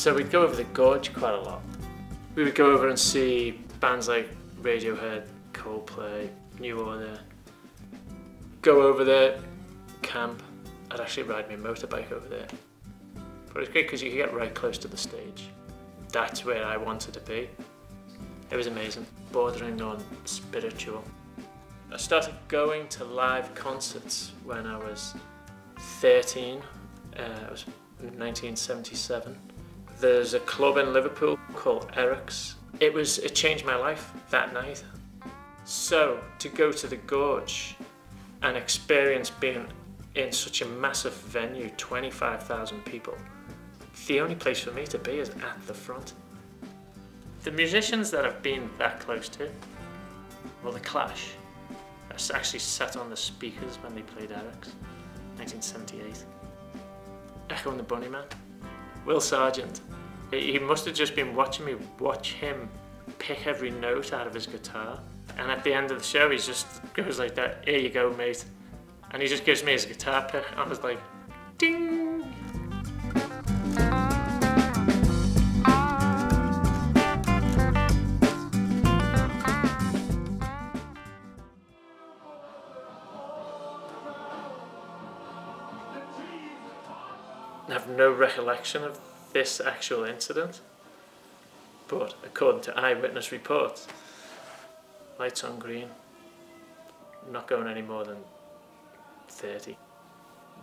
So we'd go over the Gorge quite a lot. We would go over and see bands like Radiohead, Coldplay, New Order. Go over there, camp. I'd actually ride my motorbike over there. But it was great because you could get right close to the stage. That's where I wanted to be. It was amazing, bordering on spiritual. I started going to live concerts when I was 13. It was 1977. There's a club in Liverpool called Eric's. It changed my life that night. So to go to the Gorge and experience being in such a massive venue, 25,000 people, the only place for me to be is at the front. The musicians that I've been that close to, well, The Clash. I actually sat on the speakers when they played Eric's, 1978. Echo and the Bunnymen. Will Sargent. He must have just been watching me watch him pick every note out of his guitar. And at the end of the show, he just goes like that, "Here you go, mate." And he just gives me his guitar pick. I was like, ding! I have no recollection of this actual incident, but according to eyewitness reports, lights on green, not going any more than 30.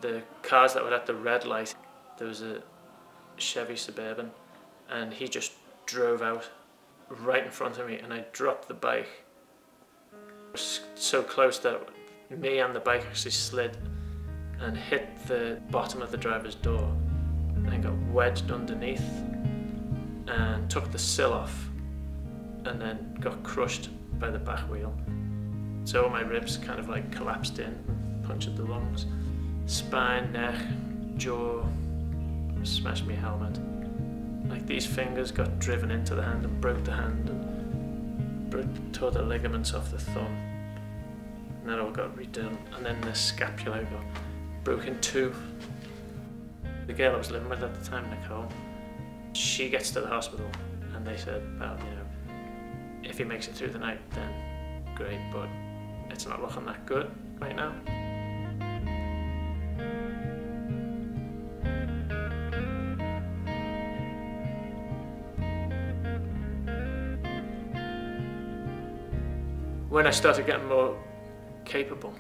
The cars that were at the red light, there was a Chevy Suburban, and he just drove out right in front of me, and I dropped the bike. It was so close that me and the bike actually slid and hit the bottom of the driver's door and got wedged underneath and took the sill off and then got crushed by the back wheel. So all my ribs kind of like collapsed in and punctured the lungs. Spine, neck, jaw, smashed my helmet. Like these fingers got driven into the hand and broke the hand and tore the ligaments off the thumb. And that all got redone. And then the scapula got broke in two. The girl I was living with at the time, Nicole, she gets to the hospital and they said, well, you know, if he makes it through the night, then great, but it's not looking that good right now. When I started getting more capable,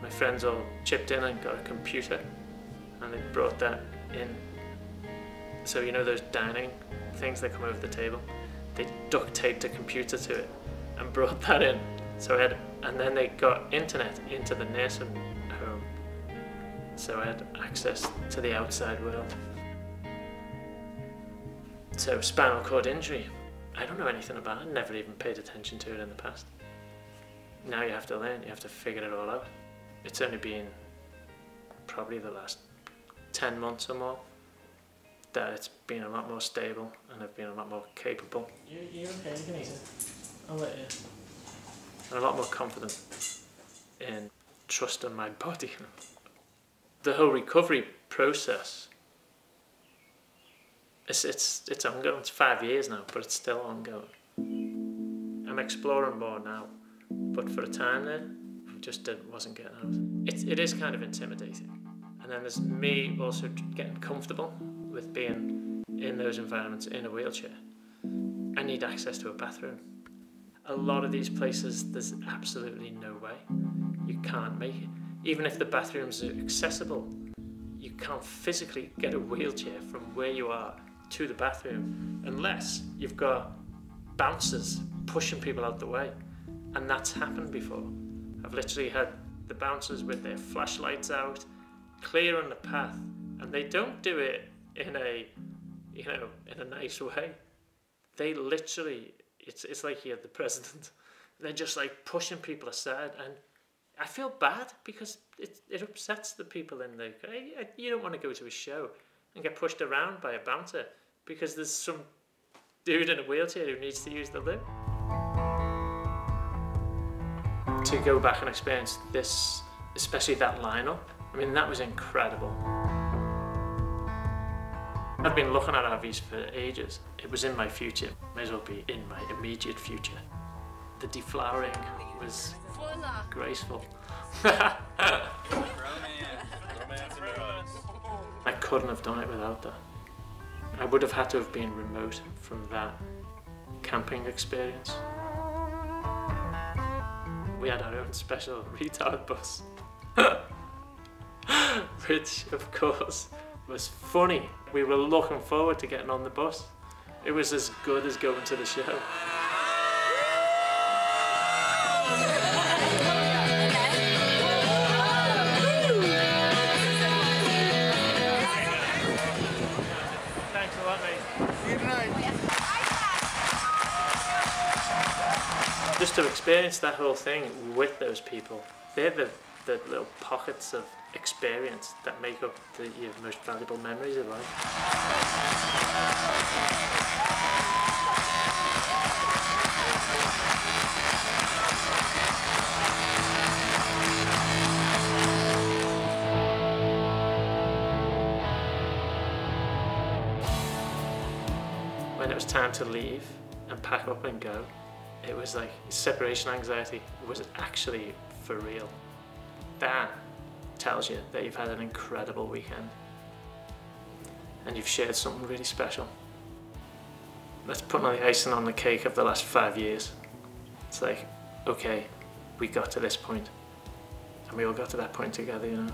my friends all chipped in and got a computer, and they brought that in. So you know those dining things that come over the table? They duct taped a computer to it and brought that in. So I had, and then they got internet into the nursing home. So I had access to the outside world. So spinal cord injury, I don't know anything about it, never even paid attention to it in the past. Now you have to learn, you have to figure it all out. It's only been probably the last 10 months or more that it's been a lot more stable and I've been a lot more capable. You're okay, you can eat it. I'll let you. And a lot more confident in trusting my body. The whole recovery process, it's ongoing. It's 5 years now, but it's still ongoing. I'm exploring more now, but for a time there, I just wasn't getting out. It is kind of intimidating. And then there's me also getting comfortable with being in those environments in a wheelchair. I need access to a bathroom. A lot of these places, there's absolutely no way. You can't make it. Even if the bathrooms are accessible, you can't physically get a wheelchair from where you are to the bathroom unless you've got bouncers pushing people out the way. And that's happened before. I've literally had the bouncers with their flashlights out, clearing the path, and they don't do it in a, in a nice way. They literally, it's like you're the president. They're just like pushing people aside, and I feel bad because it upsets the people in the. You don't want to go to a show and get pushed around by a bouncer because there's some dude in a wheelchair who needs to use the loo. To go back and experience this, especially that lineup, I mean, that was incredible. I'd been looking at RVs for ages. It was in my future, may as well be in my immediate future. The deflowering was graceful. I couldn't have done it without that. I would have had to have been remote from that camping experience. We had our own special retard bus, which of course was funny. We were looking forward to getting on the bus. It was as good as going to the show. Thanks a lot, mate. See you tonight. Just to experience that whole thing with those people, they're the little pockets of experience that make up your most valuable memories of life. When it was time to leave and pack up and go, it was like separation anxiety was actually for real. That tells you that you've had an incredible weekend and you've shared something really special. That's putting the icing on the cake of the last 5 years. It's like, okay, we got to this point and we all got to that point together, you know.